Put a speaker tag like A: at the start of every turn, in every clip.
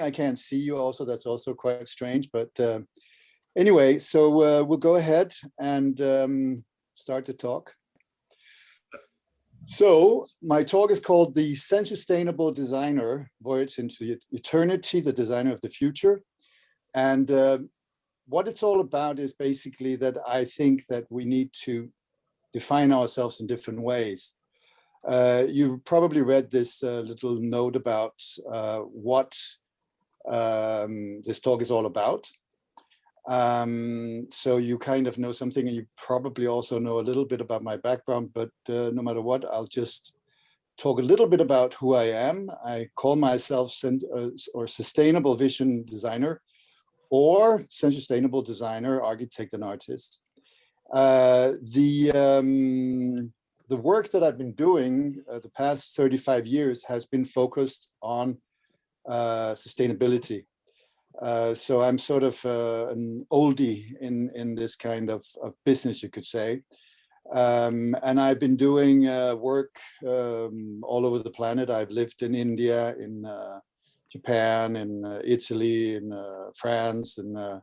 A: I can't see you also. That's also quite strange. But anyway, so we'll go ahead and start the talk. So my talk is called The SENSUSTAINABLE Designer, Voyage into Eternity, the Designer of the Future. And what it's all about is basically that I think that we need to define ourselves in different ways. You probably read this little note about what this talk is all about. So you kind of know something, and you probably also know a little bit about my background, but no matter what, I'll just talk a little bit about who I am. I call myself Sustainable Vision Designer, or Sustainable Designer, Architect and Artist. The work that I've been doing the past 35 years has been focused on sustainability. So I'm sort of an oldie in this kind of business, you could say. And I've been doing work all over the planet. I've lived in India, in Japan, in Italy, in France, and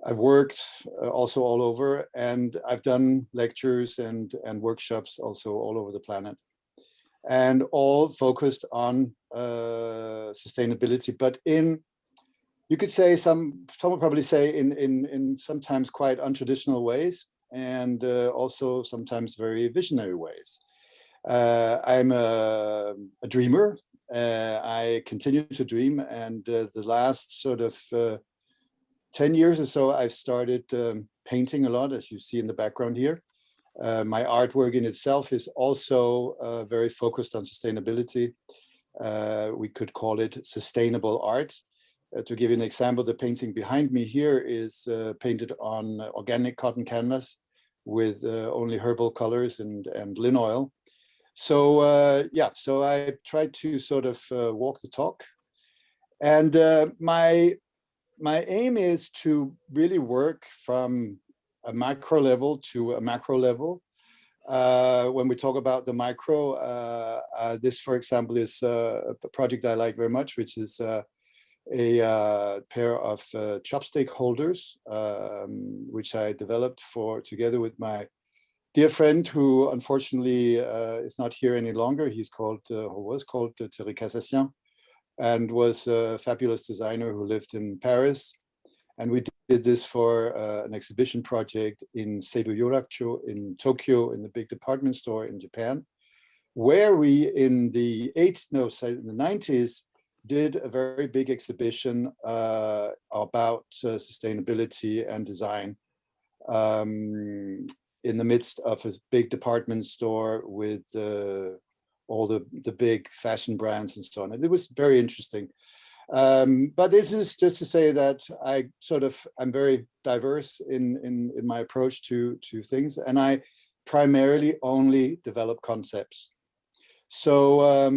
A: I've worked also all over, and I've done lectures and workshops also all over the planet, and all focused on sustainability, but in, you could say, some would probably say in sometimes quite untraditional ways, and also sometimes very visionary ways. I'm a dreamer. I continue to dream, and the last sort of 10 years or so, I've started painting a lot, as you see in the background here. My artwork in itself is also very focused on sustainability. We could call it sustainable art. To give you an example, the painting behind me here is painted on organic cotton canvas with only herbal colors and lin oil. So yeah, so I tried to sort of walk the talk. And my aim is to really work from a micro level to a macro level. When we talk about the micro, this, for example, is a project I like very much, which is a pair of chopstick holders, which I developed together with my dear friend, who unfortunately is not here any longer. He's called, or was called, Thierry Cassasien, and was a fabulous designer who lived in Paris. And we did this for an exhibition project in Seibu Yorakucho in Tokyo, in the big department store in Japan, where we in the 90s did a very big exhibition about sustainability and design in the midst of a big department store with all the big fashion brands and so on. And it was very interesting. But this is just to say that I'm very diverse in my approach to things, and I primarily only develop concepts. So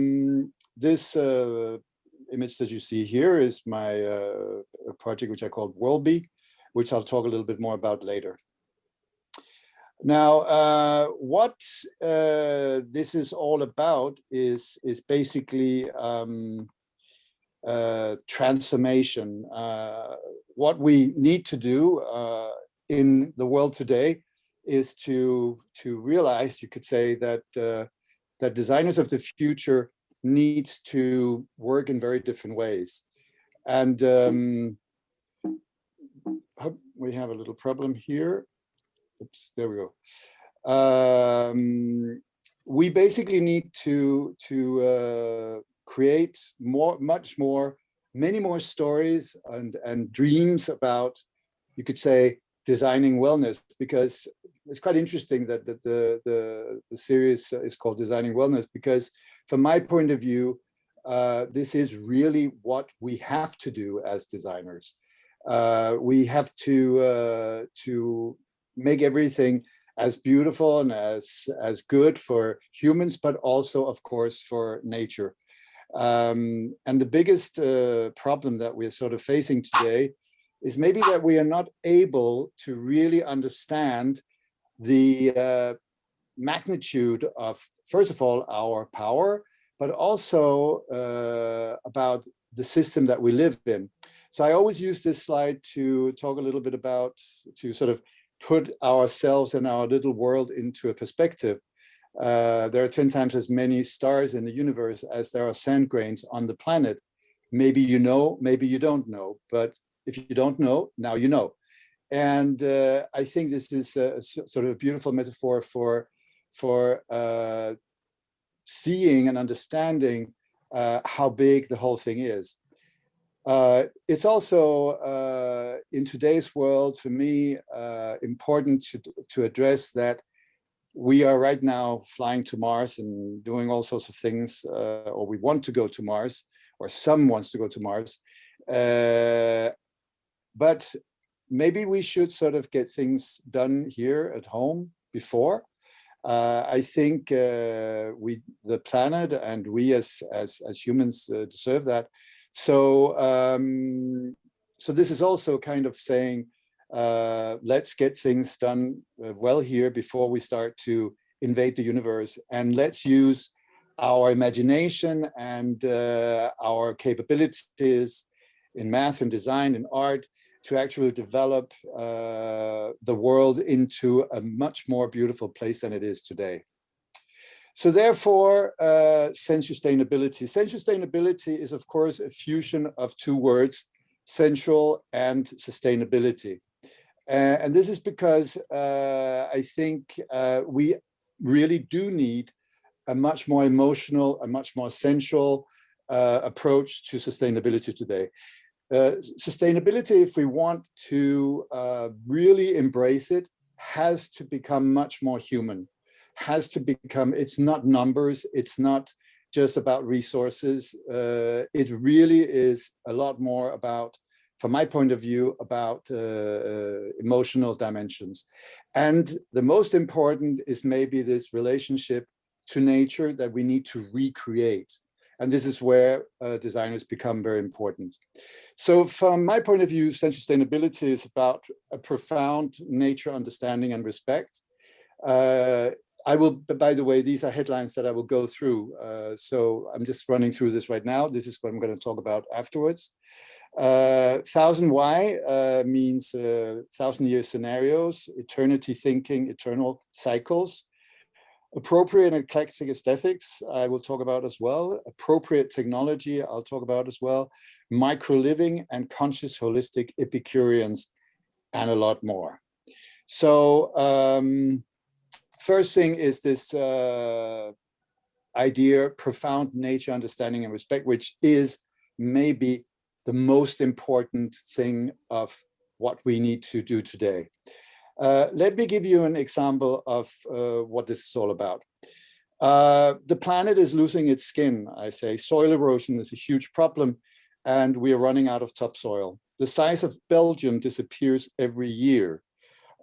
A: this image that you see here is my project, which I called Worldby, which I'll talk a little bit more about later. Now, what this is all about is basically transformation. What we need to do in the world today is to realize, you could say, that that designers of the future need to work in very different ways. And we have a little problem here. Oops, there we go. We basically need to create many more stories and dreams about, you could say, designing wellness, because it's quite interesting that the series is called Designing Wellness, because from my point of view, this is really what we have to do as designers. We have to make everything as beautiful and as good for humans, but also, of course, for nature. And the biggest problem that we're sort of facing today is maybe that we are not able to really understand the magnitude of, first of all, our power, but also about the system that we live in. So I always use this slide to talk a little bit about, to sort of put ourselves and our little world into a perspective. There are 10 times as many stars in the universe as there are sand grains on the planet. Maybe you know, maybe you don't know, but if you don't know, now you know. And I think this is a sort of a beautiful metaphor for seeing and understanding how big the whole thing is. It's also in today's world, for me, important to address that we are right now flying to Mars and doing all sorts of things, or we want to go to Mars, or some wants to go to Mars. But maybe we should sort of get things done here at home before. I think the planet and we as humans deserve that. So so this is also kind of saying, let's get things done well here before we start to invade the universe, and let's use our imagination and our capabilities in math and design and art to actually develop the world into a much more beautiful place than it is today. So therefore, sensustainability. Sensustainability is, of course, a fusion of two words, sensual and sustainability. And this is because I think we really do need a much more emotional, a much more sensual approach to sustainability today. Sustainability, if we want to really embrace it, has to become much more human, has to become, it's not numbers, it's not just about resources. It really is a lot more about, from my point of view, about emotional dimensions. And the most important is maybe this relationship to nature that we need to recreate. And this is where designers become very important. So from my point of view, sustainability is about a profound nature understanding and respect. I will, by the way, these are headlines that I will go through. So I'm just running through this right now. This is what I'm going to talk about afterwards. 1000 Why means 1,000-year scenarios, eternity thinking, eternal cycles. Appropriate and eclectic aesthetics, I will talk about as well. Appropriate technology, I'll talk about as well. Micro-living and conscious holistic Epicureans, and a lot more. So first thing is this idea, profound nature understanding and respect, which is maybe the most important thing of what we need to do today. Let me give you an example of what this is all about. The planet is losing its skin, I say. Soil erosion is a huge problem, and we are running out of topsoil. The size of Belgium disappears every year.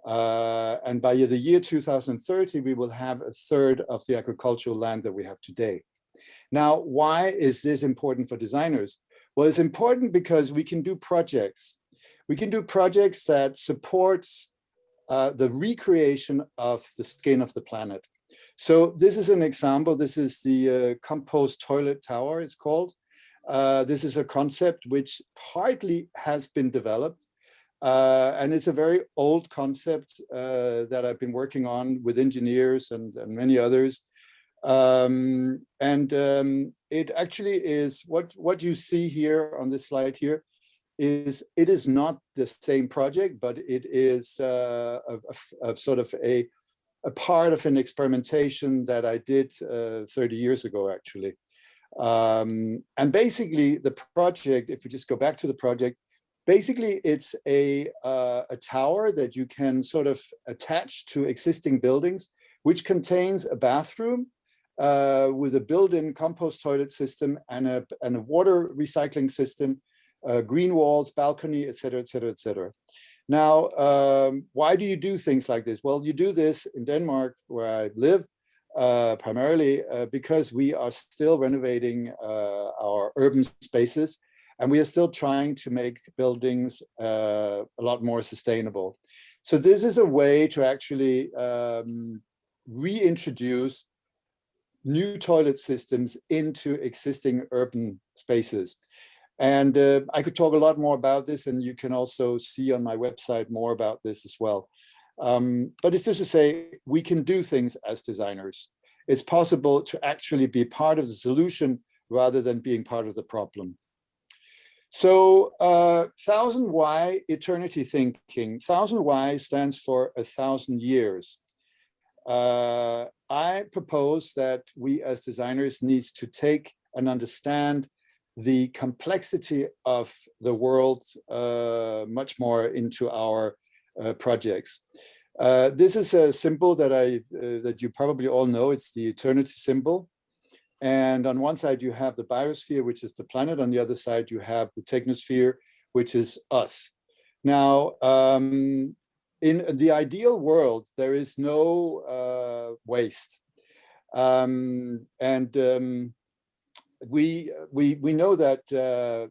A: And by the year 2030, we will have a third of the agricultural land that we have today. Now, why is this important for designers? Well, it's important because we can do projects. We can do projects that supports the recreation of the skin of the planet. So this is an example. This is the compost toilet tower, it's called. This is a concept which partly has been developed. And it's a very old concept that I've been working on with engineers and many others. It actually is what you see here on this slide here. It is not the same project, but it is a sort of a part of an experimentation that I did 30 years ago, actually. And basically the project, if we just go back to the project, basically it's a tower that you can sort of attach to existing buildings, which contains a bathroom with a built-in compost toilet system and a water recycling system, green walls, balcony, etc., etc., etc. Now, why do you do things like this? Well, you do this in Denmark, where I live, primarily because we are still renovating our urban spaces, and we are still trying to make buildings a lot more sustainable. So this is a way to actually reintroduce new toilet systems into existing urban spaces. And I could talk a lot more about this, and you can also see on my website more about this as well. But it's just to say, we can do things as designers. It's possible to actually be part of the solution rather than being part of the problem. So 1000Y eternity thinking. 1000Y stands for 1,000 years. I propose that we as designers need to take and understand the complexity of the world much more into our projects. This is a symbol that that you probably all know. It's the eternity symbol. And on one side you have the biosphere, which is the planet. On the other side you have the technosphere, which is us. Now, in the ideal world, there is no waste. We know that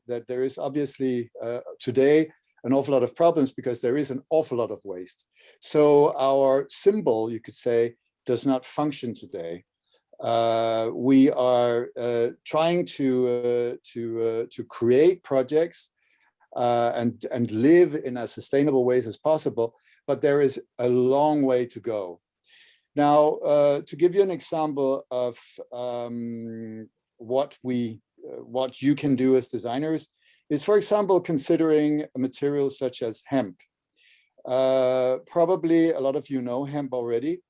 A: that there is obviously today an awful lot of problems because there is an awful lot of waste. So our symbol, you could say, does not function today. We are trying to create projects and live in as sustainable ways as possible, but there is a long way to go. Now, to give you an example of what you can do as designers is, for example, considering a material such as hemp. Probably a lot of you know hemp already.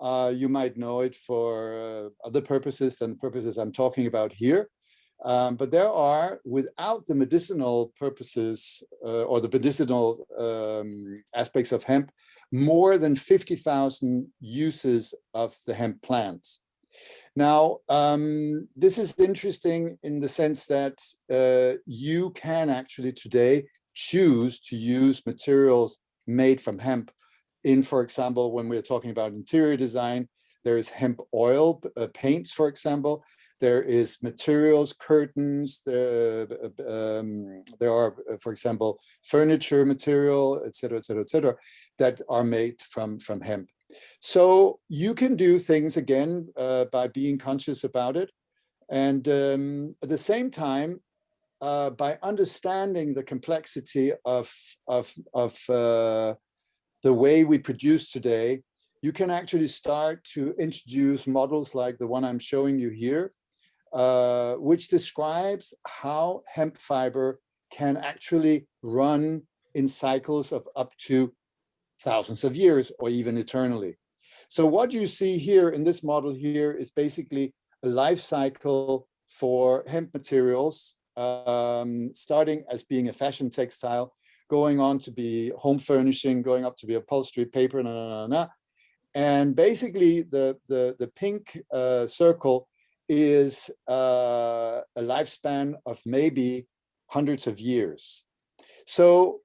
A: You might know it for other purposes than the purposes I'm talking about here. But there are, without the medicinal purposes or the medicinal aspects of hemp, more than 50,000 uses of the hemp plants. Now, this is interesting in the sense that you can actually today choose to use materials made from hemp. In, for example, when we're talking about interior design, there is hemp oil paints, for example. There is materials, curtains. There are, for example, furniture material, et cetera, that are made from hemp. So you can do things again by being conscious about it, and at the same time, by understanding the complexity of the way we produce today, you can actually start to introduce models like the one I'm showing you here, which describes how hemp fiber can actually run in cycles of up to thousands of years or even eternally. So what you see here in this model here is basically a life cycle for hemp materials, starting as being a fashion textile, going on to be home furnishing, going up to be upholstery, paper, and basically the pink circle is a lifespan of maybe hundreds of years. So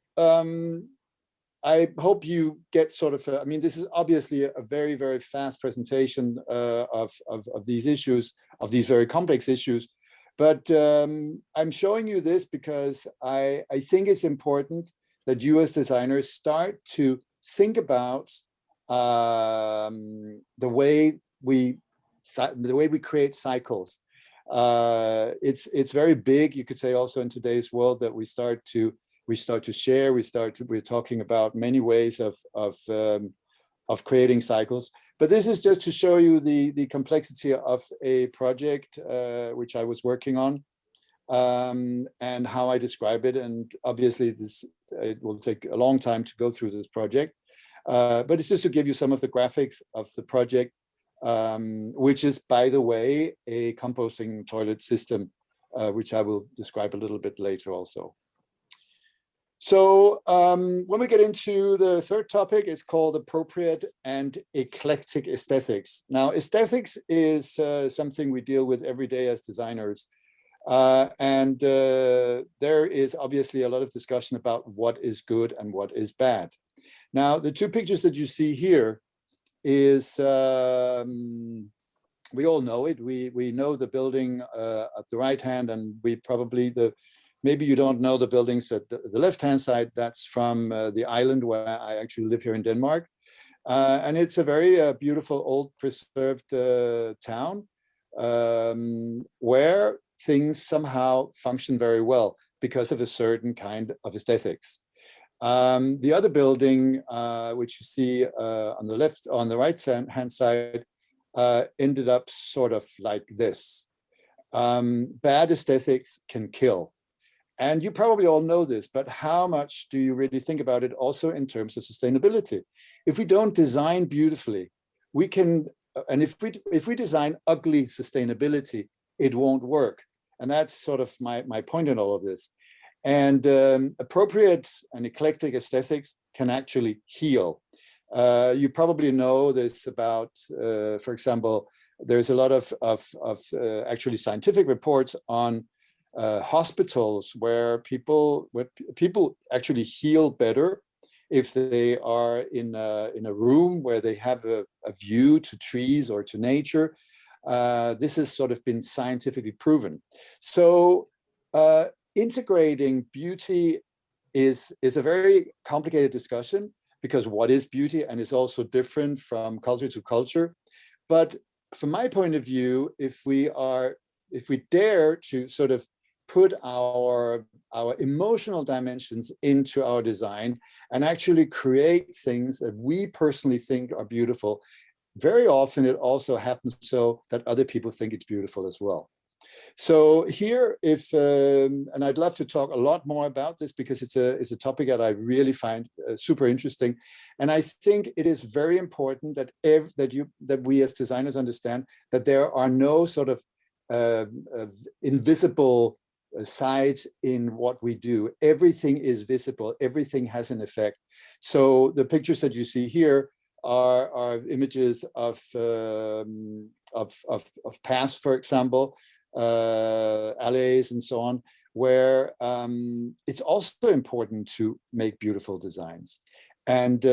A: I hope you get sort of, I mean, this is obviously a very, very fast presentation of these issues, of these very complex issues. But I'm showing you this because I think it's important that you as designers start to think about the way we create cycles. It's very big, you could say, also in today's world, that we start to share. We're talking about many ways of creating cycles. But this is just to show you the complexity of a project which I was working on, and how I describe it. And obviously it will take a long time to go through this project. But it's just to give you some of the graphics of the project, which is, by the way, a composting toilet system, which I will describe a little bit later also. So when we get into the third topic, it's called appropriate and eclectic aesthetics. Now, aesthetics is something we deal with every day as designers. And there is obviously a lot of discussion about what is good and what is bad. Now, the two pictures that you see here is, we all know it. We know the building at the right hand, and we probably, maybe you don't know the buildings at the left-hand side. That's from the island where I actually live here in Denmark. And it's a very beautiful, old, preserved town where things somehow function very well. because of a certain kind of aesthetics. The other building, which you see on the left, on the right hand side, ended up sort of like this. Bad aesthetics can kill. And you probably all know this, but how much do you really think about it also in terms of sustainability? If we don't design beautifully, we can, and if we design ugly sustainability, it won't work. And that's sort of my point in all of this. And appropriate and eclectic aesthetics can actually heal. You probably know this about, for example, there's a lot of actually scientific reports on hospitals where people actually heal better if they are in a room where they have a view to trees or to nature. This has sort of been scientifically proven. So integrating beauty is a very complicated discussion, because what is beauty, and it's also different from culture to culture. But from my point of view, if we dare to sort of put our emotional dimensions into our design and actually create things that we personally think are beautiful, very often it also happens so that other people think it's beautiful as well. So here, and I'd love to talk a lot more about this, because it's a topic that I really find super interesting, and I think it is very important that we as designers understand that there are no sort of invisible sides in what we do. Everything is visible. Everything has an effect. So the pictures that you see here are images of paths, for example, alleys and so on, where it's also important to make beautiful designs, and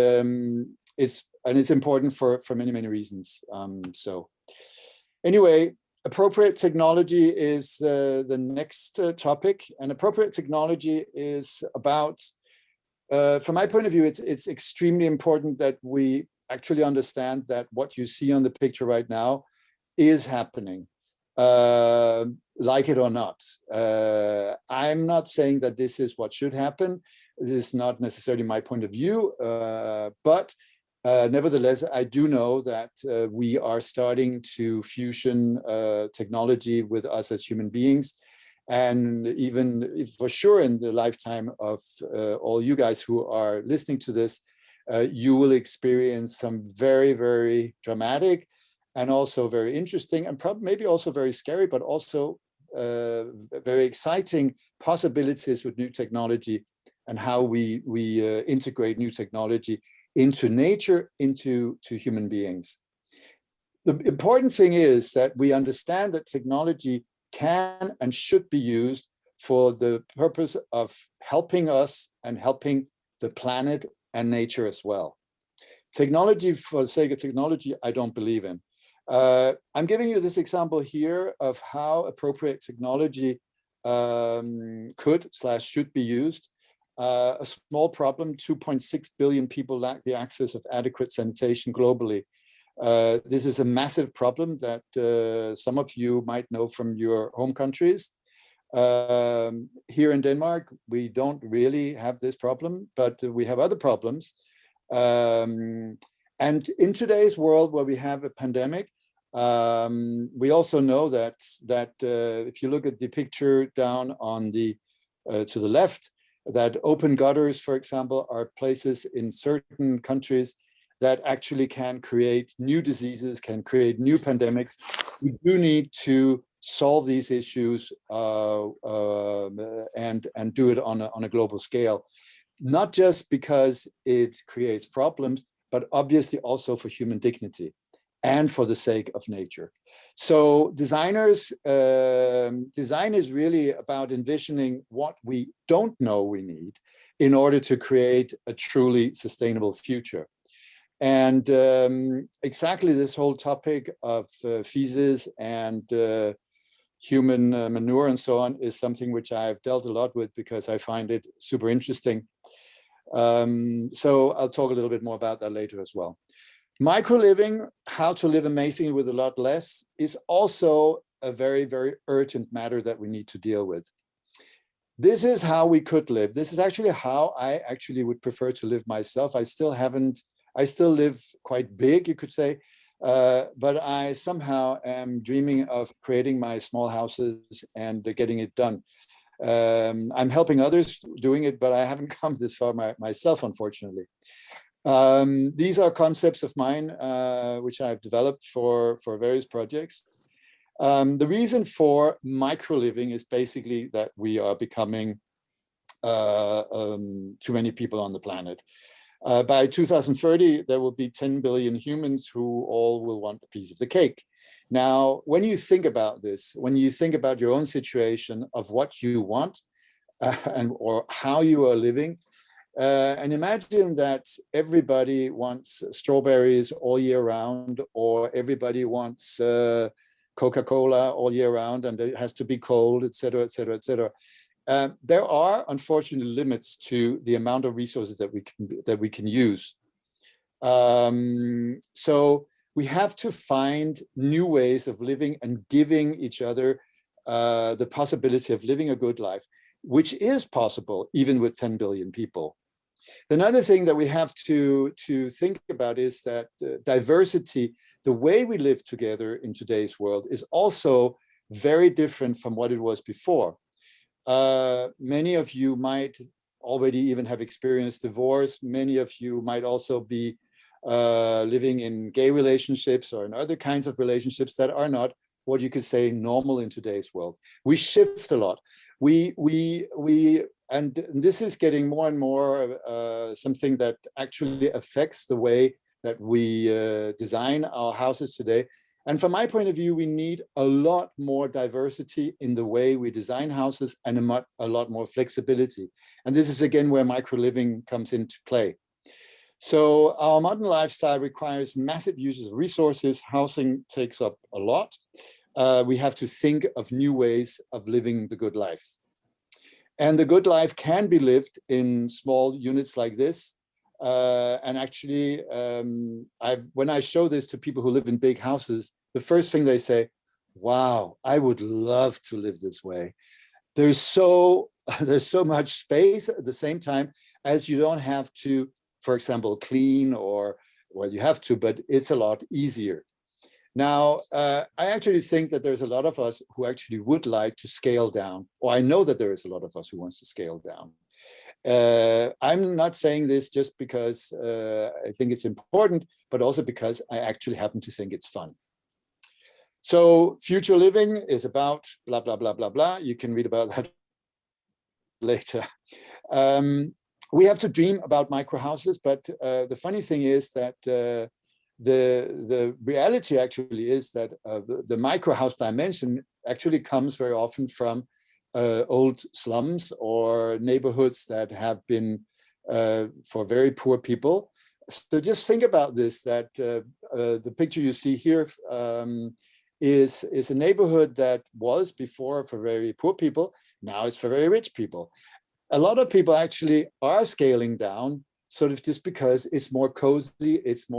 A: it's important for many reasons. So anyway, appropriate technology is the next topic, and appropriate technology is about, from my point of view, it's extremely important that we actually understand that what you see on the picture right now is happening. Like it or not. I'm not saying that this is what should happen. This is not necessarily my point of view, but nevertheless, I do know that we are starting to fusion technology with us as human beings. And even for sure in the lifetime of all you guys who are listening to this, you will experience some very dramatic and also very interesting, and probably maybe also very scary, but also very exciting possibilities with new technology, and how we integrate new technology into nature, into human beings. The important thing is that we understand that technology can and should be used for the purpose of helping us and helping the planet and nature as well. Technology for the sake of technology, I don't believe in. I'm giving you this example here of how appropriate technology could/should be used. A small problem: 2.6 billion people lack the access of adequate sanitation globally. This is a massive problem that some of you might know from your home countries. Here in Denmark, we don't really have this problem, but we have other problems. And in today's world where we have a pandemic, we also know that if you look at the picture down on the to the left, that open gutters, for example, are places in certain countries that actually can create new diseases, can create new pandemics. We do need to solve these issues and do it on a global scale, not just because it creates problems, but obviously also for human dignity and for the sake of nature. So designers, design is really about envisioning what we don't know we need in order to create a truly sustainable future. And exactly this whole topic of feces and human manure and so on is something which I've dealt a lot with because I find it super interesting. So I'll talk a little bit more about that later as well. Micro-living, how to live amazingly with a lot less, is also a very, very urgent matter that we need to deal with. this is how we could live. This is actually how I actually would prefer to live myself. I still live quite big, you could say, but I somehow am dreaming of creating my small houses and getting it done. I'm helping others doing it, but I haven't come this far myself, unfortunately. These are concepts of mine, which I've developed for various projects. The reason for micro-living is basically that we are becoming too many people on the planet. By 2030, there will be 10 billion humans who all will want a piece of the cake. Now, when you think about this, when you think about your own situation of what you want or how you are living, and imagine that everybody wants strawberries all year round, or everybody wants Coca-Cola all year round, and it has to be cold, etc., etc., etc. There are unfortunately limits to the amount of resources that we can use. So we have to find new ways of living and giving each other the possibility of living a good life, which is possible even with 10 billion people. Another thing that we have to think about is that diversity, the way we live together in today's world, is also very different from what it was before. Many of you might already even have experienced divorce. Many of you might also be living in gay relationships or in other kinds of relationships that are not what you could say normal in today's world. We shift a lot. And this is getting more and more something that actually affects the way that we design our houses today. And from my point of view, we need a lot more diversity in the way we design houses and a lot more flexibility. And this is again where micro-living comes into play. So our modern lifestyle requires massive uses of resources. Housing takes up a lot. We have to think of new ways of living the good life. And the good life can be lived in small units like this. And actually, when I show this to people who live in big houses, the first thing they say, wow, I would love to live this way. There's so much space at the same time as you don't have to, for example, clean or, well, you have to, but it's a lot easier. Now, I actually think that there's a lot of us who actually would like to scale down, or I know that there is a lot of us who wants to scale down. I'm not saying this just because I think it's important, but also because I actually happen to think it's fun. So future living is about blah, blah, blah, blah, blah. You can read about that later. We have to dream about micro houses, but the funny thing is that the reality actually is that the micro house dimension actually comes very often from old slums or neighborhoods that have been for very poor people. So just think about this, that the picture you see here is a neighborhood that was before for very poor people. Now it's for very rich people. A lot of people actually are scaling down, sort of just because it's more cozy, it's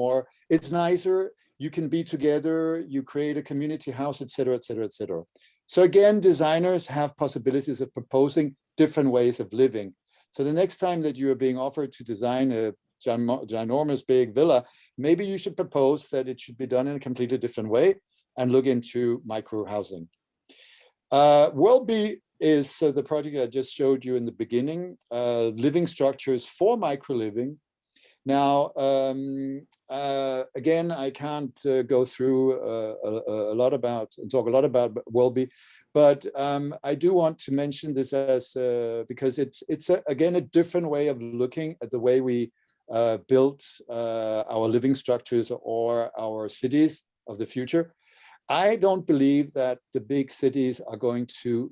A: nicer, you can be together, you create a community house, etc., etc., etc. So again, designers have possibilities of proposing different ways of living. So the next time that you're being offered to design a ginormous big villa, maybe you should propose that it should be done in a completely different way and look into micro housing. WorldBe is the project I just showed you in the beginning, living structures for micro-living. Now, again, I can't go through talk a lot about WorldBe, but I do want to mention this as because it's again a different way of looking at the way we built our living structures or our cities of the future. I don't believe that the big cities are going to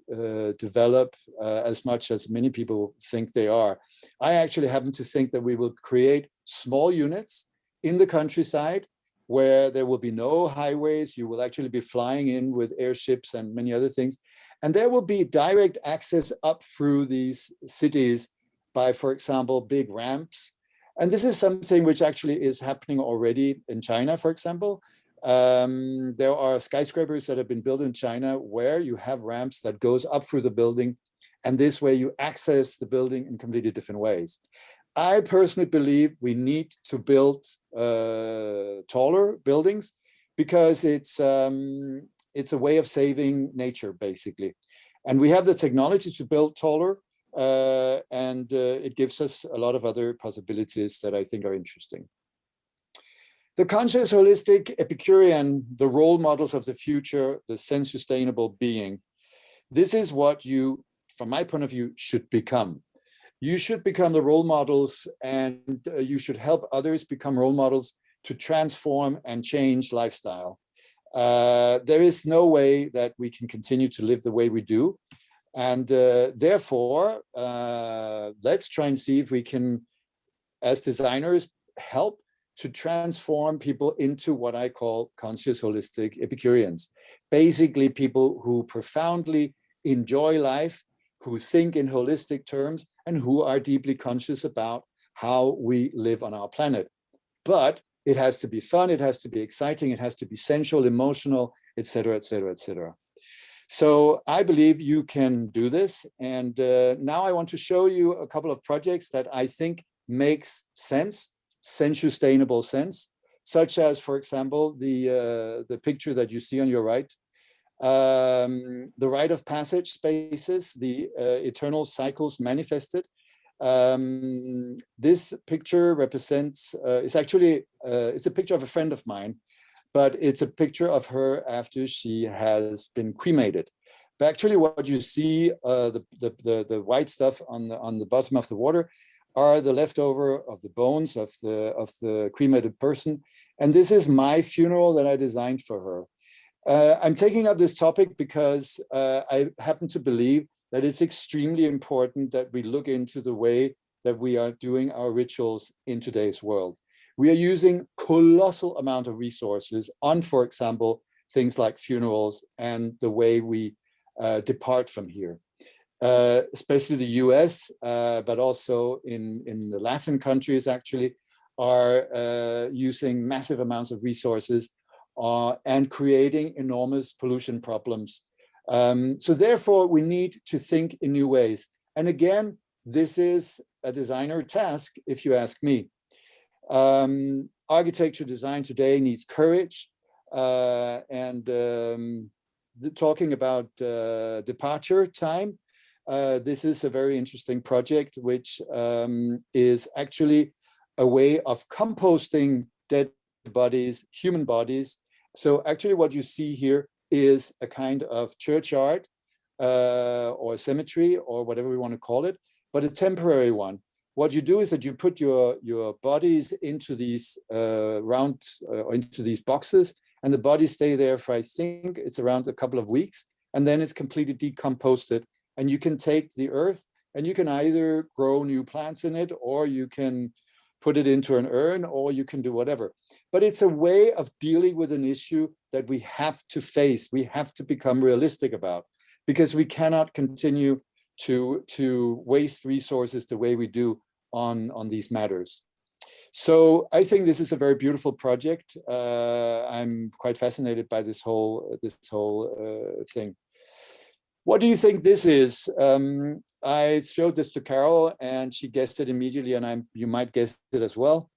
A: develop as much as many people think they are. I actually happen to think that we will create small units in the countryside where there will be no highways. You will actually be flying in with airships and many other things. And there will be direct access up through these cities by, for example, big ramps. And this is something which actually is happening already in China, for example. There are skyscrapers that have been built in China where you have ramps that goes up through the building And this way you access the building in completely different ways. I personally believe we need to build taller buildings because it's a way of saving nature, basically. And we have the technology to build taller, and it gives us a lot of other possibilities that I think are interesting. The conscious, holistic Epicurean, the role models of the future, the sense-sustainable being. This is what you, from my point of view, should become. You should become the role models, and you should help others become role models to transform and change lifestyle. There is no way that we can continue to live the way we do. And therefore, let's try and see if we can, as designers, help to transform people into what I call conscious, holistic Epicureans. Basically, people who profoundly enjoy life, who think in holistic terms, and who are deeply conscious about how we live on our planet. But it has to be fun, it has to be exciting, it has to be sensual, emotional, etc., etc., etc. So I believe you can do this. And now I want to show you a couple of projects that I think makes sense, sensustainable sense, such as, for example, the picture that you see on your right, the rite of passage spaces, the eternal cycles manifested. This picture represents, it's actually, it's a picture of a friend of mine, but it's a picture of her after she has been cremated. But actually what you see, the white stuff on the bottom of the water are the leftover of the bones of the cremated person. And this is my funeral that I designed for her. I'm taking up this topic because I happen to believe that it's extremely important that we look into the way that we are doing our rituals in today's world. We are using colossal amount of resources on, for example, things like funerals and the way we depart from here. Especially the US, but also in the Latin countries actually, are using massive amounts of resources and creating enormous pollution problems. So therefore, we need to think in new ways. And again, this is a designer task, if you ask me. Architecture design today needs courage, and talking about departure time, this is a very interesting project, which is actually a way of composting dead bodies, human bodies. So actually what you see here is a kind of churchyard or cemetery or whatever we want to call it, but a temporary one. What you do is that you put your bodies into these or into these boxes, and the bodies stay there for, I think it's around a couple of weeks, and then it's completely decomposed. And you can take the earth and you can either grow new plants in it, or you can put it into an urn, or you can do whatever. But it's a way of dealing with an issue that we have to face, we have to become realistic about, because we cannot continue to waste resources the way we do on these matters. So I think this is a very beautiful project. I'm quite fascinated by this whole thing. What do you think this is? I showed this to Carol and she guessed it immediately, and you might guess it as well.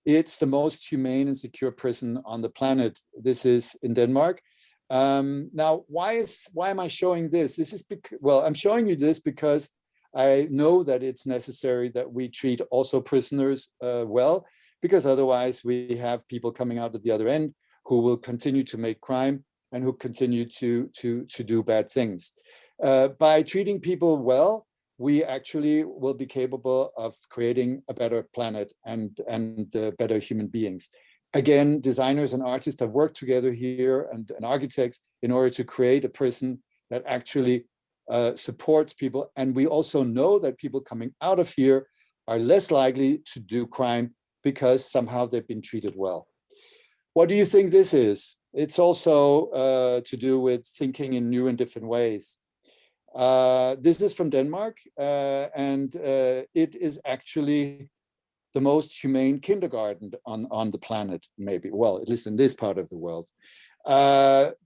A: It's the most humane and secure prison on the planet. This is in Denmark. Now, why am I showing this? This is well, I'm showing you this because I know that it's necessary that we treat also prisoners well, because otherwise we have people coming out at the other end who will continue to make crime and who continue to do bad things. By treating people well, we actually will be capable of creating a better planet and better human beings. Again, designers and artists have worked together here, and architects, in order to create a prison that actually supports people. And we also know that people coming out of here are less likely to do crime because somehow they've been treated well. What do you think this is? It's also to do with thinking in new and different ways. This is from Denmark, and it is actually the most humane kindergarten on the planet, maybe, well, at least in this part of the world.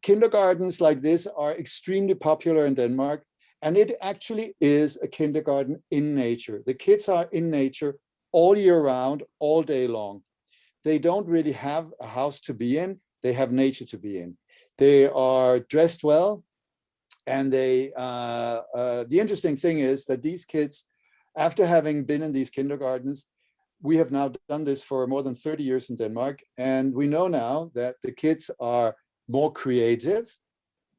A: Kindergartens like this are extremely popular in Denmark, And it actually is a kindergarten in nature. The kids are in nature all year round, all day long. They don't really have a house to be in. They have nature to be in. They are dressed well. And the interesting thing is that these kids, after having been in these kindergartens, we have now done this for more than 30 years in Denmark. And we know now that the kids are more creative.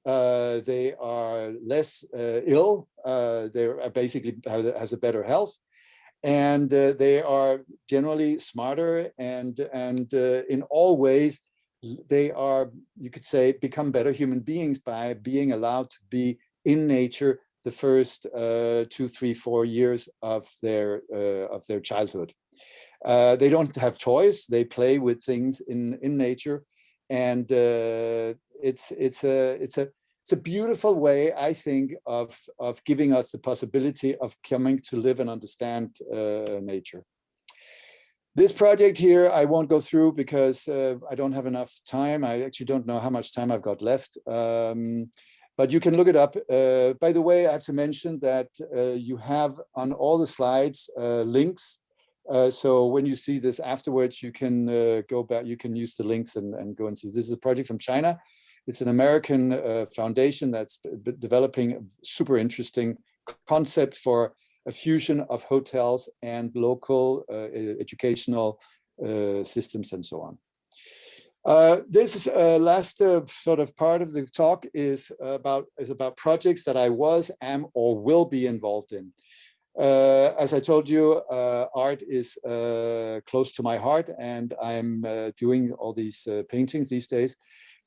A: They are less ill. They are basically has a better health. And they are generally smarter, and in all ways, they are, you could say, become better human beings by being allowed to be in nature the first 2, 3, 4 years of their childhood. They don't have toys; they play with things in nature, and it's a beautiful way, I think, of giving us the possibility of coming to live and understand nature. This project here, I won't go through because I don't have enough time. I actually don't know how much time I've got left, but you can look it up. By the way, I have to mention that you have on all the slides links. So when you see this afterwards, you can go back, you can use the links and go and see. This is a project from China. It's an American foundation that's developing a super interesting concept for a fusion of hotels and local educational systems and so on. This last sort of part of the talk is about projects that I was, am, or will be involved in. As I told you, art is close to my heart, and I'm doing all these paintings these days.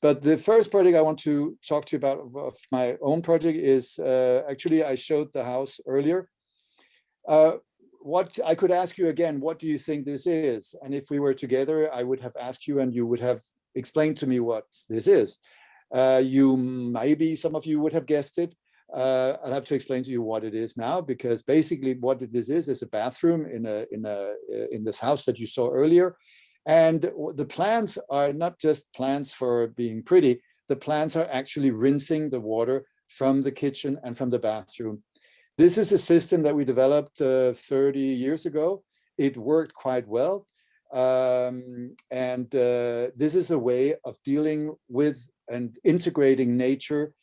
A: But the first project I want to talk to you about of my own project is actually, I showed the house earlier. What I could ask you again, what do you think this is? And if we were together, I would have asked you and you would have explained to me what this is. Maybe some of you would have guessed it. I'll have to explain to you what it is now, because basically what this is a bathroom in this house that you saw earlier. And the plants are not just plants for being pretty. The plants are actually rinsing the water from the kitchen and from the bathroom. This is a system that we developed 30 years ago. It worked quite well. This is a way of dealing with and integrating nature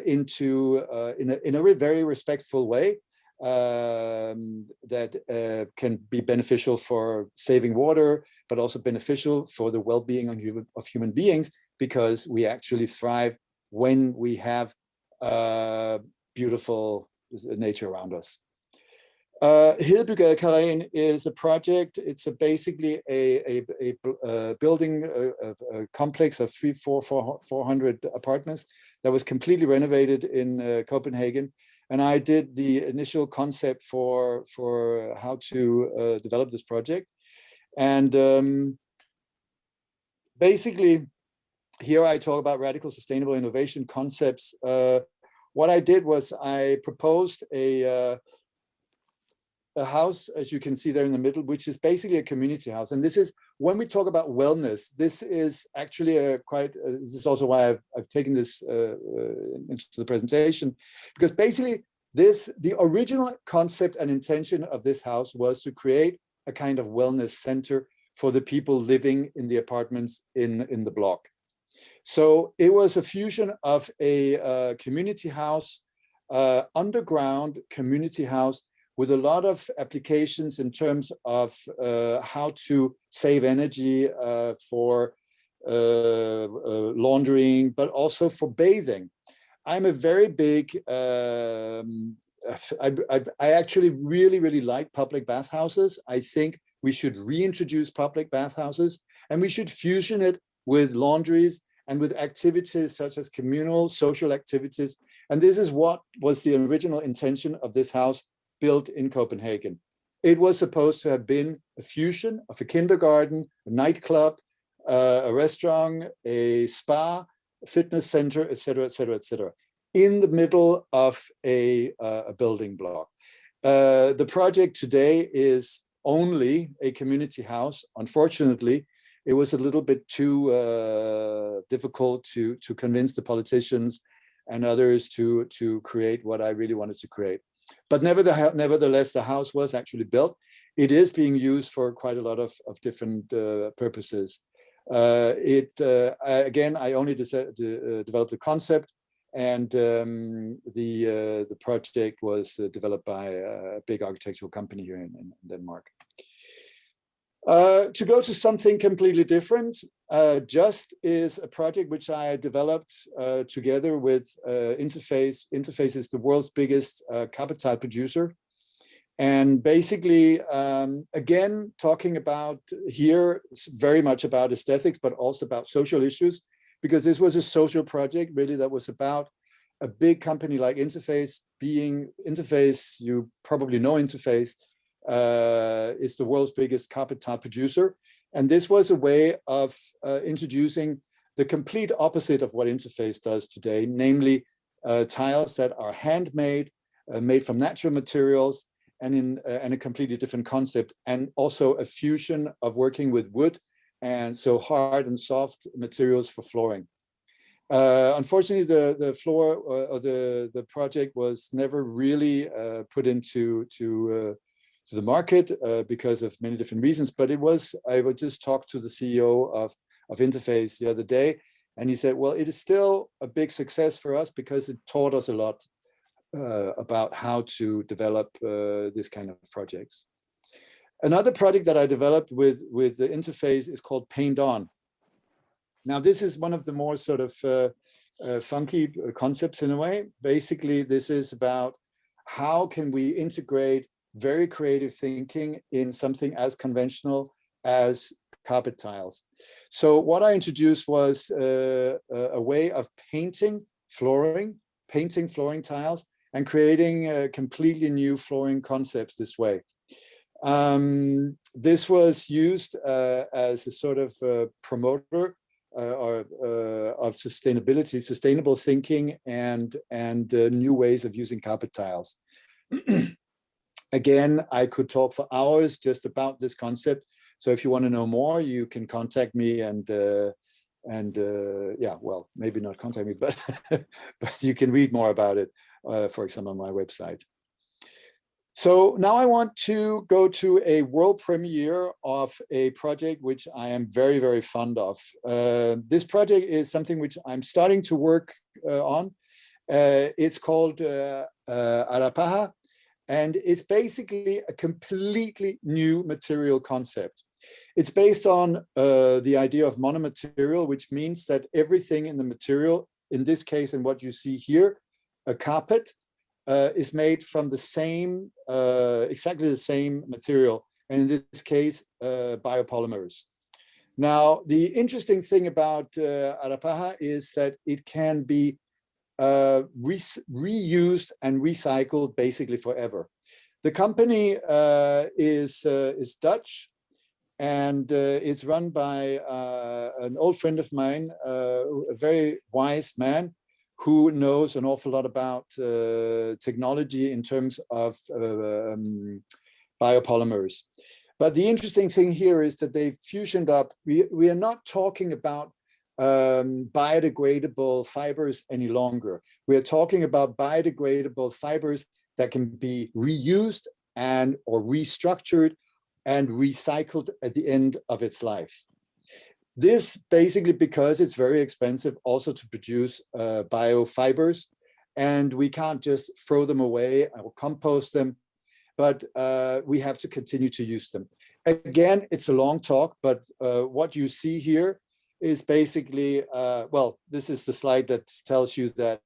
A: into in a very respectful way that can be beneficial for saving water, but also beneficial for the well-being of human beings, because we actually thrive when we have beautiful nature around us. Hedebygade is a project. It's basically a building, a complex of 400 apartments that was completely renovated in Copenhagen. And I did the initial concept for how to develop this project. And basically, here I talk about radical sustainable innovation concepts. What I did was I proposed a house, as you can see there in the middle, which is basically a community house. And this is, when we talk about wellness, this is actually this is also why I've taken this into the presentation, because basically the original concept and intention of this house was to create a kind of wellness center for the people living in the apartments in the block. So it was a fusion of a community house, underground community house, with a lot of applications in terms of how to save energy for laundering, but also for bathing. I'm a very big, I actually really like public bathhouses. I think we should reintroduce public bathhouses, and we should fusion it with laundries and with activities such as communal social activities. And this is what was the original intention of this house, built in Copenhagen. It was supposed to have been a fusion of a kindergarten, a nightclub, a restaurant, a spa, a fitness center, etc., etc., etc., in the middle of a building block. The project today is only a community house. Unfortunately, it was a little bit too difficult to convince the politicians and others to create what I really wanted to create. But nevertheless, the house was actually built. It is being used for quite a lot of different purposes. Again, I only developed the concept, and the project was developed by a big architectural company here in Denmark. To go to something completely different, Just is a project which I developed together with Interface. Interface is the world's biggest carpet tile producer. And basically, again, talking about here, very much about aesthetics, but also about social issues, because this was a social project really that was about a big company like Interface. Interface, you probably know Interface, is the world's biggest carpet tile producer. And this was a way of introducing the complete opposite of what Interface does today, namely tiles that are handmade, made from natural materials, and in a completely different concept, and also a fusion of working with wood, and so hard and soft materials for flooring. Unfortunately, the floor or the project was never really put into to the market because of many different reasons. But it was, I would just talk to the CEO of Interface the other day, and he said, well, it is still a big success for us because it taught us a lot about how to develop this kind of projects. Another project that I developed with the Interface is called Paint On. Now, this is one of the more sort of funky concepts in a way. Basically, this is about how can we integrate very creative thinking in something as conventional as carpet tiles. So what I introduced was a way of painting flooring tiles and creating completely new flooring concepts this way. This was used as a sort of promoter of sustainability, sustainable thinking, and new ways of using carpet tiles. Again, I could talk for hours just about this concept. So if you want to know more, you can contact me, and yeah, well, maybe not contact me, but but you can read more about it, for example, on my website. So now I want to go to a world premiere of a project which I am very, very fond of. This project is something which I'm starting to work on. It's called Arapaha, and it's basically a completely new material concept. It's based on the idea of monomaterial, which means that everything in the material, in this case, and what you see here, a carpet, is made from the same, exactly the same material, and in this case, biopolymers. Now, the interesting thing about Arapaha is that it can be reused and recycled basically forever. The company is Dutch, and it's run by an old friend of mine, a very wise man, who knows an awful lot about technology in terms of biopolymers. But the interesting thing here is that they've fusioned up. We are not talking about biodegradable fibers any longer. We are talking about biodegradable fibers that can be reused or restructured and recycled at the end of its life. This basically because it's very expensive also to produce biofibers, and we can't just throw them away or compost them, but we have to continue to use them. Again, it's a long talk, but what you see here is basically, well, this is the slide that tells you that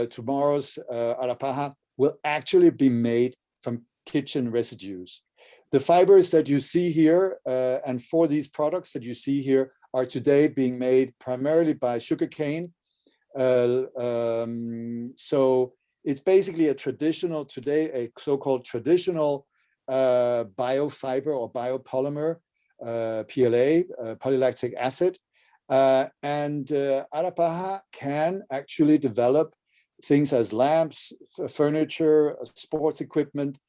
A: tomorrow's Arapaha will actually be made from kitchen residues. The fibers that you see here, and for these products that you see here, are today being made primarily by sugarcane. So it's basically a traditional, today, a so-called traditional biofiber or biopolymer, PLA, polylactic acid. And Arapaha can actually develop things as lamps, furniture, sports equipment,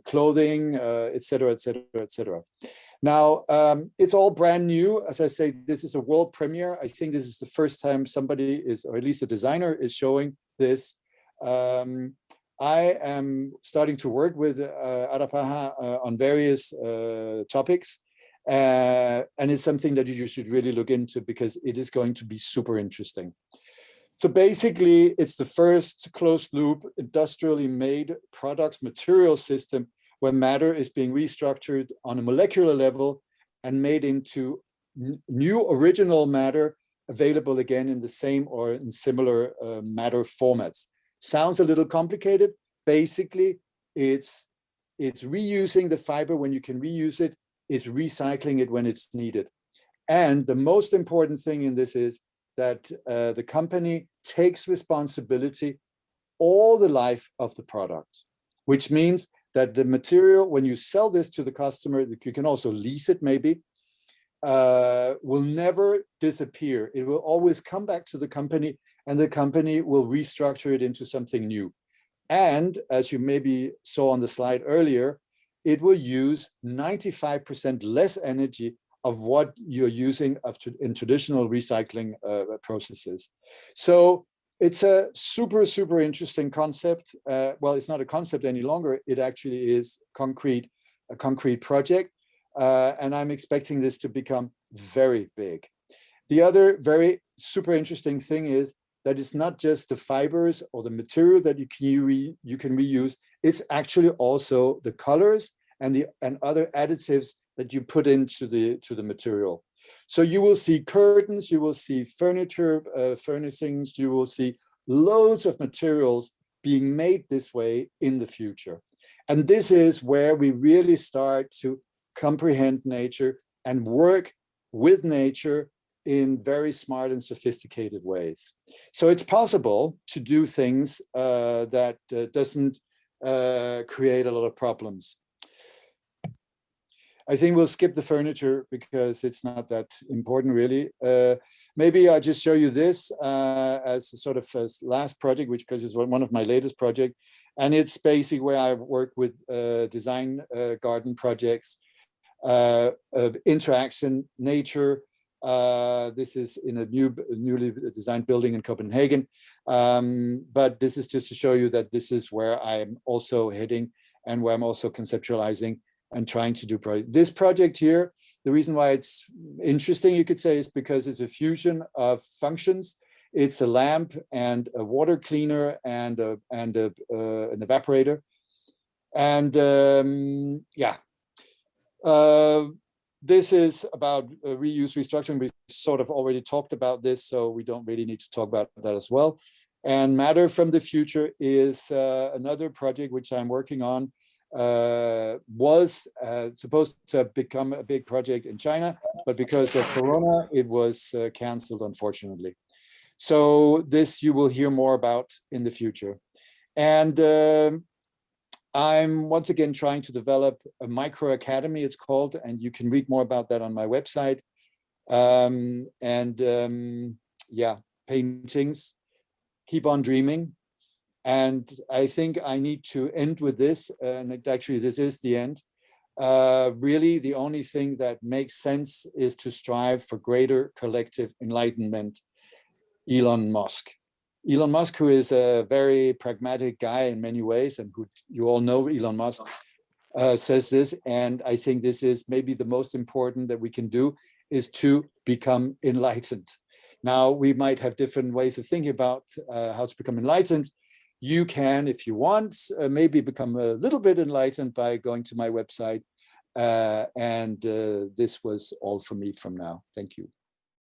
A: clothing, etc., etc., etc. Now, it's all brand new. As I say, this is a world premiere. I think this is the first time somebody is, or at least a designer, is showing this. I am starting to work with Arapaha on various topics. And it's something that you should really look into because it is going to be super interesting. So basically, it's the first closed loop industrially made product material system where matter is being restructured on a molecular level and made into new original matter available again in the same or in similar matter formats. Sounds a little complicated. Basically, it's reusing the fiber when you can reuse it, it's recycling it when it's needed. And the most important thing in this is that the company takes responsibility all the life of the product, which means that the material, when you sell this to the customer, you can also lease it maybe, will never disappear. It will always come back to the company and the company will restructure it into something new. And as you maybe saw on the slide earlier, it will use 95% less energy of what you're using in traditional recycling processes. So it's a super, super interesting concept. Well, it's not a concept any longer. It actually is a concrete project. And I'm expecting this to become very big. The other very super interesting thing is that it's not just the fibers or the material that you can reuse. It's actually also the colors and other additives that you put into the material. So you will see curtains, you will see furniture, furnishings, you will see loads of materials being made this way in the future. And this is where we really start to comprehend nature and work with nature in very smart and sophisticated ways. So it's possible to do things that doesn't create a lot of problems. I think we'll skip the furniture because it's not that important really. Maybe I'll just show you this as a sort of a last project, which because it's one of my latest projects. And it's basically where I work with design garden projects, interaction, nature. This is in a newly designed building in Copenhagen. But this is just to show you that this is where I'm also heading and where I'm also conceptualizing and trying to do project. This project here, the reason why it's interesting, you could say, is because it's a fusion of functions. It's a lamp and a water cleaner and an evaporator. And yeah, this is about reuse, restructuring. We sort of already talked about this, so we don't really need to talk about that as well. And Matter from the Future is another project which I'm working on. Was supposed to become a big project in China, but because of Corona, it was canceled, unfortunately. So this you will hear more about in the future. And I'm once again trying to develop a micro academy, it's called, and you can read more about that on my website. Yeah, paintings, keep on dreaming. And I think I need to end with this, and actually this is the end. Really, the only thing that makes sense is to strive for greater collective enlightenment. Elon Musk. Elon Musk, who is a very pragmatic guy in many ways, and who you all know, Elon Musk, says this, and I think this is maybe the most important that we can do, is to become enlightened. Now, we might have different ways of thinking about how to become enlightened. You can, if you want, maybe become a little bit enlightened by going to my website. This was all for me from now. Thank you.